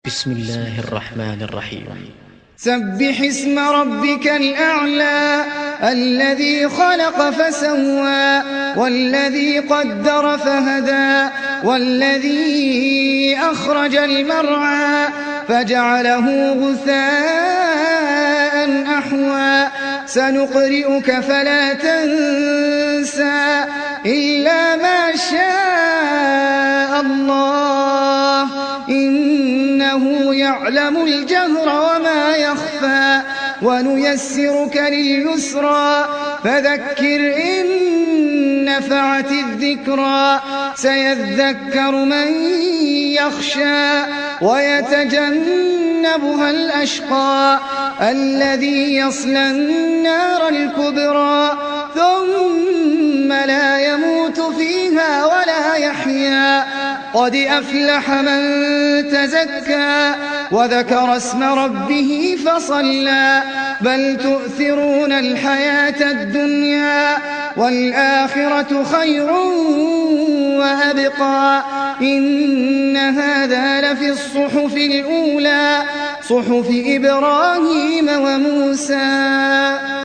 بسم الله الرحمن الرحيم. سبح اسم ربك الأعلى الذي خلق فسوى والذي قدر فهدى والذي أخرج المرعى فجعله غثاء أحوى سنقرئك فلا تنسى إلا ما شاء الله إنه يعلم الجهر وما يخفى ونيسرك لليسرى فذكر إن نفعت الذكرى سيذكر من يخشى ويتجنبها الأشقى الذي يصلى النار الكبرى ثم لا يموت فيها ولا يحيا قد أفلح من تزكى وذكر اسم ربه فصلى بل تؤثرون الحياة الدنيا والآخرة خير وأبقى إن هذا لفي الصحف الأولى صحف إبراهيم وموسى.